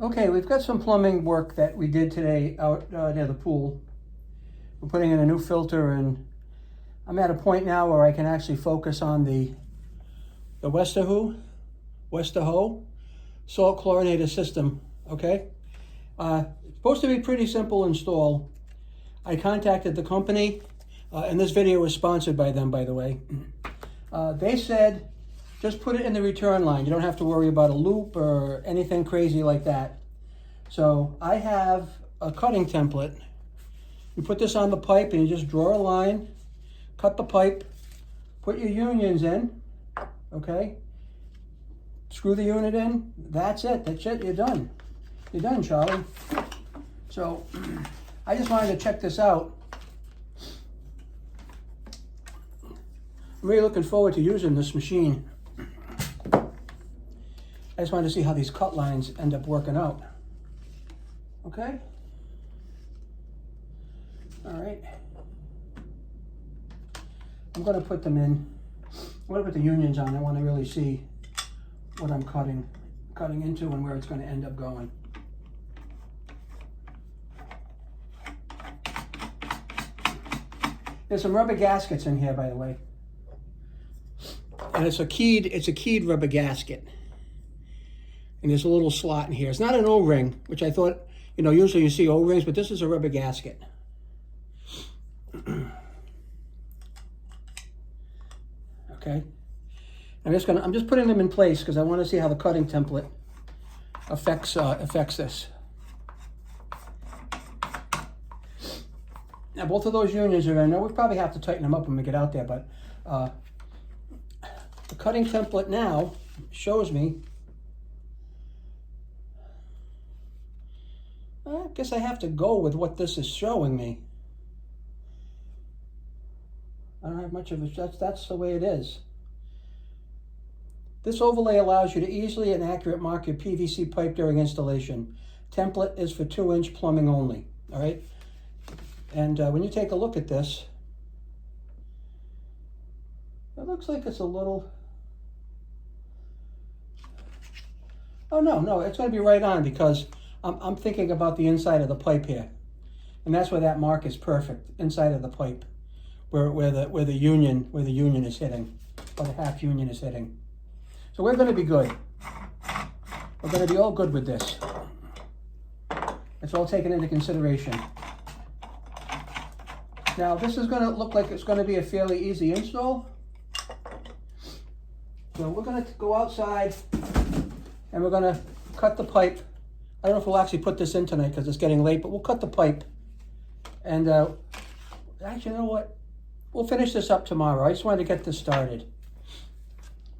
Okay, we've got some plumbing work that we did today out near the pool. We're putting in a new filter, and I'm at a point now where I can actually focus on the Westaho salt chlorinator system, okay? It's supposed to be pretty simple install. I contacted the company, and this video was sponsored by them, by the way. They said, just put it in the return line. You don't have to worry about a loop or anything crazy like that. So I have a cutting template. You put this on the pipe and you just draw a line, cut the pipe, put your unions in, okay? Screw the unit in, that's it, you're done. You're done, Charlie. So I just wanted to check this out. I'm really looking forward to using this machine. I just wanted to see how these cut lines end up working out. Okay? All right. I'm going to put them in. I'm going to put the unions on. I want to really see what I'm cutting into and where it's going to end up going. There's some rubber gaskets in here, by the way. And it's a keyed rubber gasket. And there's a little slot in here. It's not an O-ring, which I thought, you know, usually you see O-rings, but this is a rubber gasket. Okay. I'm just putting them in place because I want to see how the cutting template affects this. Now both of those unions are in. Now we probably have to tighten them up when we get out there, but the cutting template now shows me. I guess I have to go with what this is showing me. I don't have much of it. That's the way it is. This overlay allows you to easily and accurately mark your PVC pipe during installation. Template is for 2-inch plumbing only. All right. And when you take a look at this, it looks like it's a little. Oh no, it's going to be right on because I'm thinking about the inside of the pipe here, and that's where that mark is perfect, inside of the pipe, where the union is hitting, or the half union is hitting. So we're going to be good. We're going to be all good with this. It's all taken into consideration. Now this is going to look like it's going to be a fairly easy install. So we're going to go outside and we're going to cut the pipe. I don't know if we'll actually put this in tonight because it's getting late, but we'll cut the pipe. And actually, you know what? We'll finish this up tomorrow. I just wanted to get this started.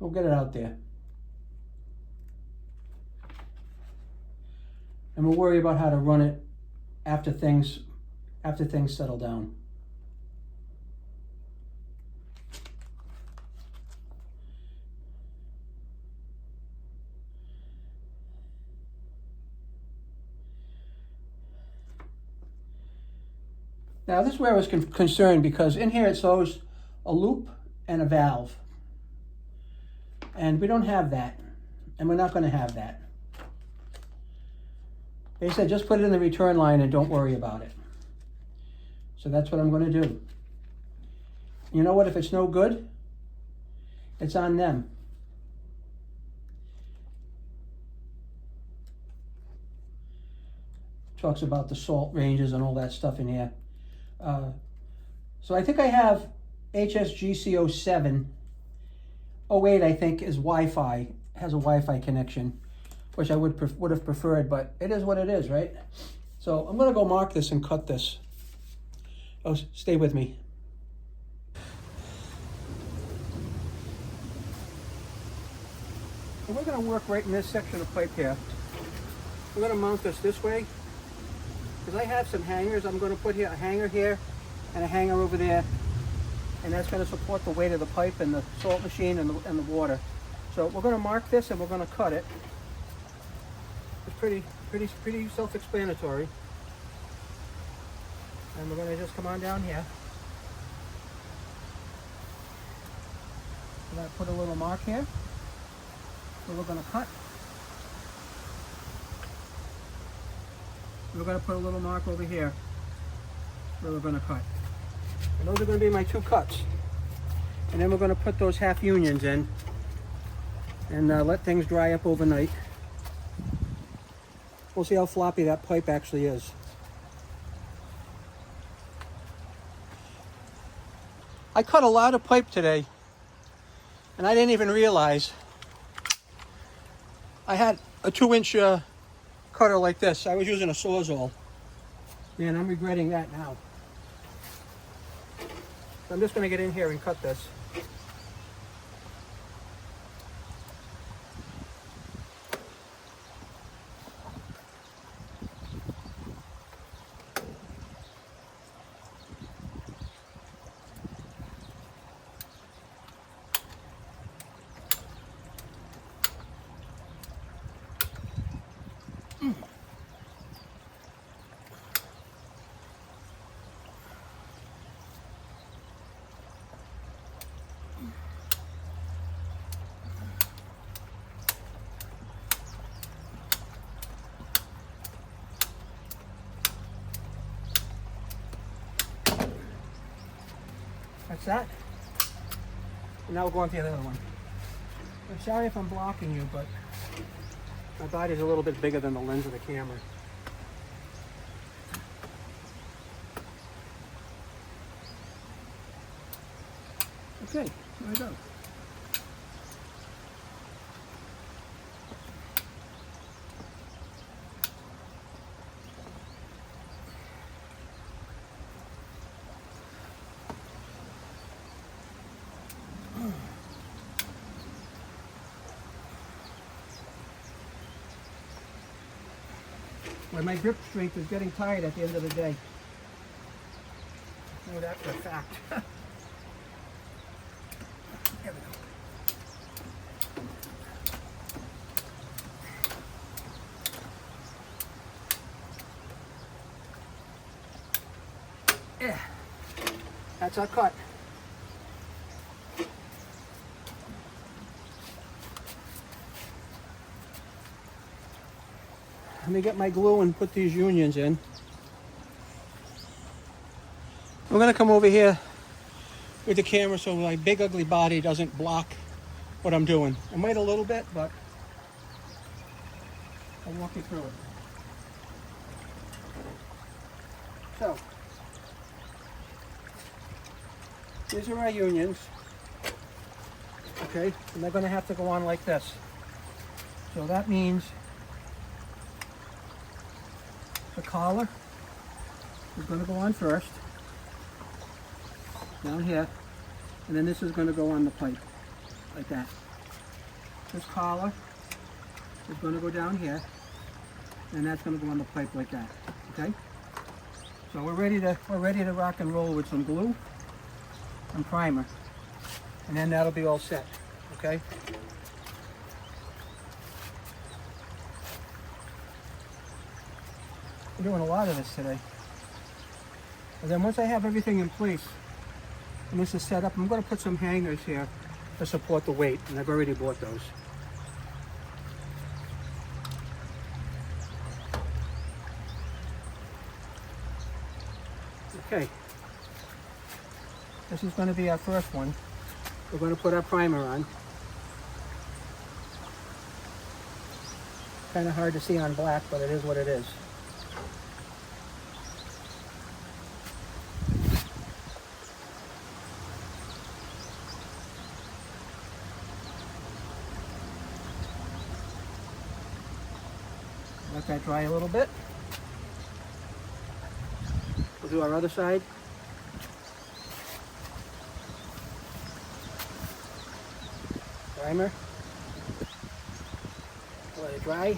We'll get it out there. And we'll worry about how to run it after things settle down. Now this is where I was concerned because in here it shows a loop and a valve. And we don't have that. And we're not going to have that. They said just put it in the return line and don't worry about it. So that's what I'm going to do. You know what? If it's no good, it's on them. Talks about the salt ranges and all that stuff in here. So I think I have HSGC07. 08, I think, is Wi-Fi, has a Wi-Fi connection, which I would have preferred, but it is what it is, right? So I'm going to go mark this and cut this. Oh, stay with me. And we're going to work right in this section of pipe here. We're going to mount this way. Because I have some hangers, I'm going to put here a hanger here and a hanger over there, and that's going to support the weight of the pipe and the salt machine and the water. So we're going to mark this and we're going to cut it. It's pretty self-explanatory. And we're going to just come on down here. I'm going to put a little mark here. So we're going to cut. we're going to put a little mark over here where we're going to cut. And those are going to be my 2 cuts. And then we're going to put those half unions in and let things dry up overnight. We'll see how floppy that pipe actually is. I cut a lot of pipe today, and I didn't even realize I had a 2-inch cutter like this. I was using a Sawzall. Man, I'm regretting that now. So I'm just going to get in here and cut this. That's that. And now we'll go on to the other one. I'm sorry if I'm blocking you, but my body's a little bit bigger than the lens of the camera. Okay, there we go. Well, my grip strength is getting tired at the end of the day. I know that for a fact. There we go. Yeah, that's our cut. Let me get my glue and put these unions in. I'm going to come over here with the camera so my big ugly body doesn't block what I'm doing. I might a little bit, but I'll walk you through it. So, these are our unions. Okay, and they're going to have to go on like this. So that means the collar is going to go on first, down here, and then this is going to go on the pipe, like that. This collar is going to go down here, and that's going to go on the pipe like that. Okay? So we're ready to rock and roll with some glue and primer, and then that'll be all set. Okay? I'm doing a lot of this today. And then once I have everything in place and this is set up, I'm going to put some hangers here to support the weight, and I've already bought those. Okay. This is going to be our first one. We're going to put our primer on. Kind of hard to see on black, but it is what it is. Let that dry a little bit. We'll do our other side. Primer. Let it dry.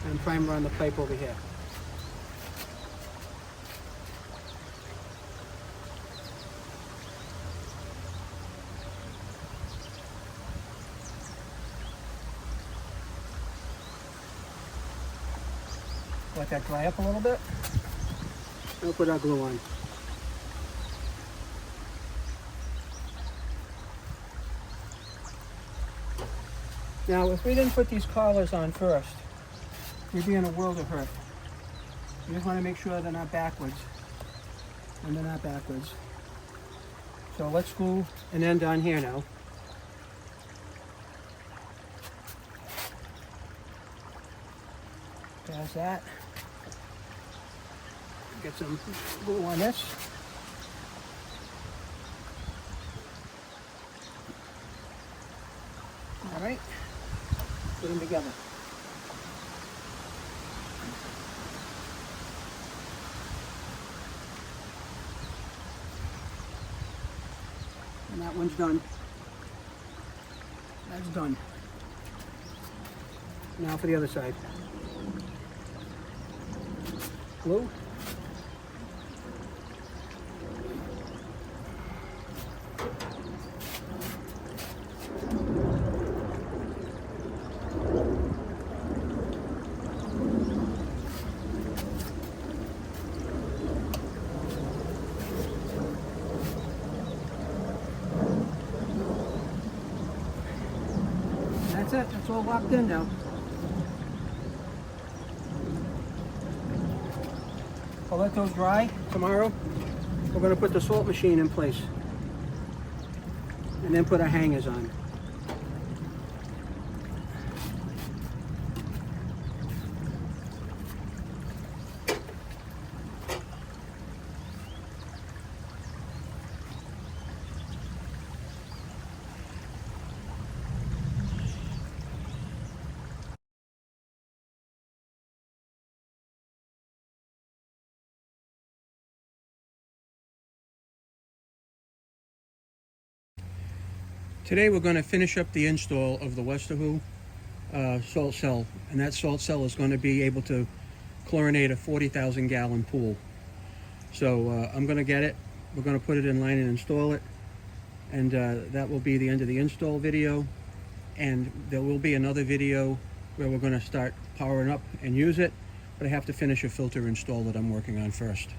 And primer on the pipe over here. Let that dry up a little bit. We'll put our glue on. Now, if we didn't put these collars on first, we'd be in a world of hurt. You just want to make sure they're not backwards. And they're not backwards. So let's glue an end on here now. Pass that. Get some glue on this. All right, put them together. And that one's done. That's done. Now for the other side. Glue. That's it. It's all locked in now. I'll let those dry. Tomorrow we're going to put the salt machine in place and then put our hangers on. Today we're going to finish up the install of the Westaho salt cell, and that salt cell is going to be able to chlorinate a 40,000 gallon pool. So I'm going to get it, we're going to put it in line and install it, and that will be the end of the install video. And there will be another video where we're going to start powering up and use it, but I have to finish a filter install that I'm working on first.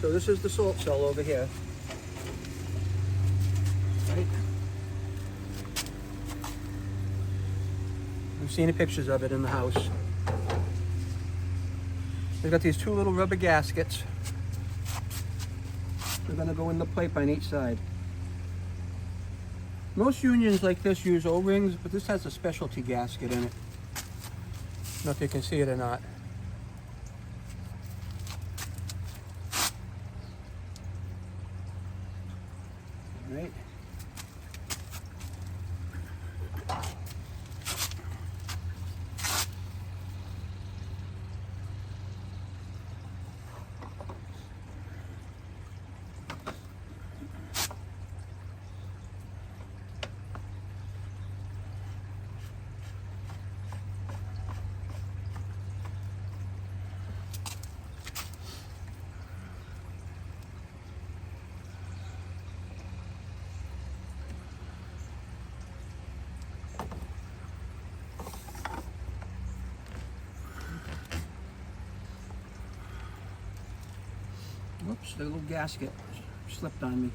So this is the salt cell over here. Right? I've seen the pictures of it in the house. They've got these two little rubber gaskets. They're going to go in the pipe on each side. Most unions like this use O-rings, but this has a specialty gasket in it. I don't know if you can see it or not. Right. Whoops, the little gasket slipped on me.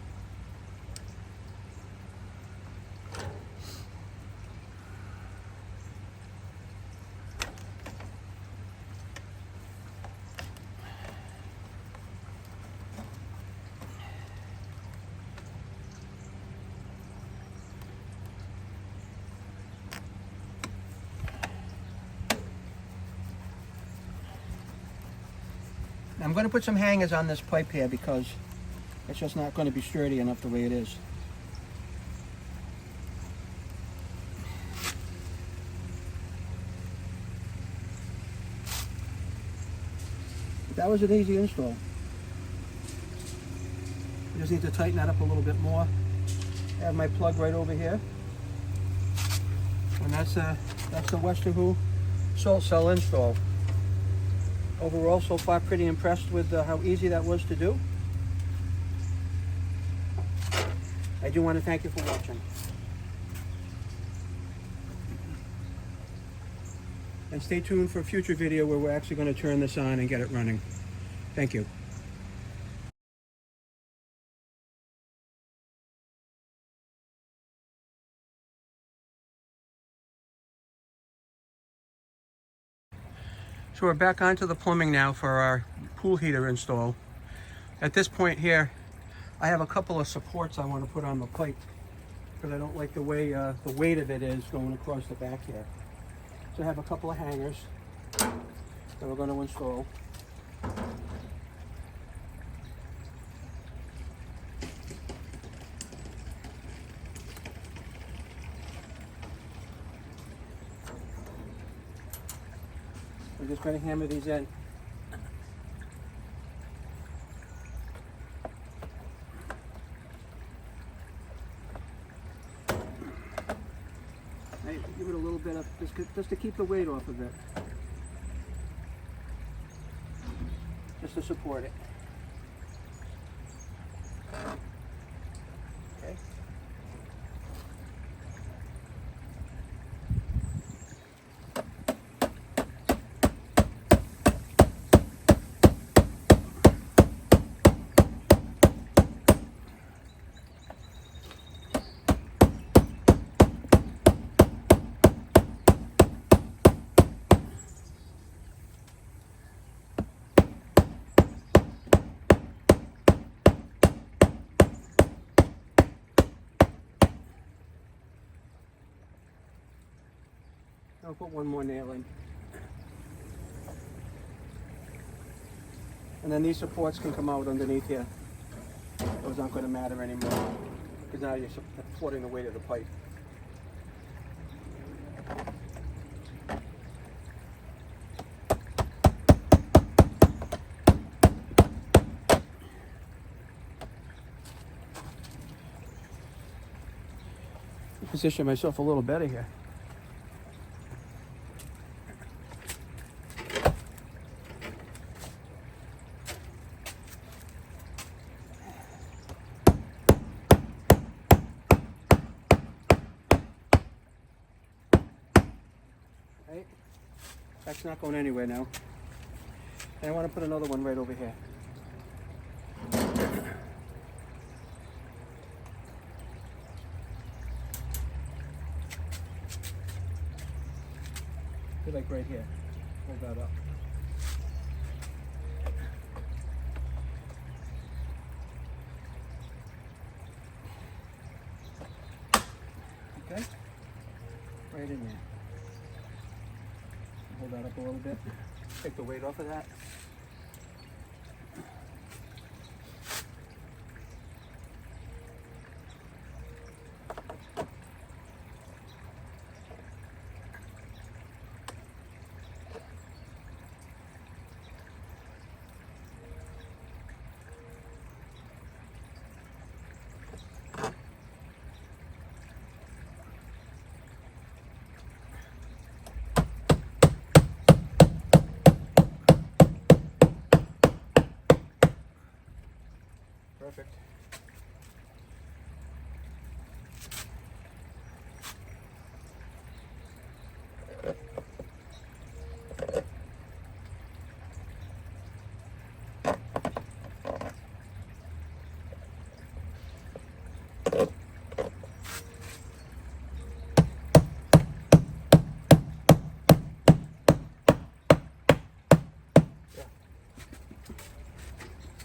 I'm going to put some hangers on this pipe here because it's just not going to be sturdy enough the way it is. But that was an easy install. I just need to tighten that up a little bit more. I have my plug right over here. And that's the Westaho salt cell install. Overall, so far, pretty impressed with how easy that was to do. I do want to thank you for watching. And stay tuned for a future video where we're actually going to turn this on and get it running. Thank you. So we're back onto the plumbing now for our pool heater install. At this point here, I have a couple of supports I want to put on the pipe because I don't like the way the weight of it is going across the back here. So I have a couple of hangers that we're going to install. We're just going to hammer these in. Give it a little bit of, just to keep the weight off of it. Just to support it. Okay. I'll put one more nail in. And then these supports can come out underneath here. Those aren't going to matter anymore because now you're supporting the weight of the pipe. Position myself a little better here. Right? That's not going anywhere now. And I want to put another one right over here. Like right here. Hold that up. Okay? Right in there. Hold that up a little bit. Take the weight off of that. Perfect.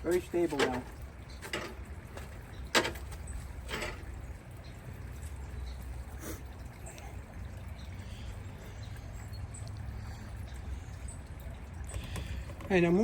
Very stable now. And I'm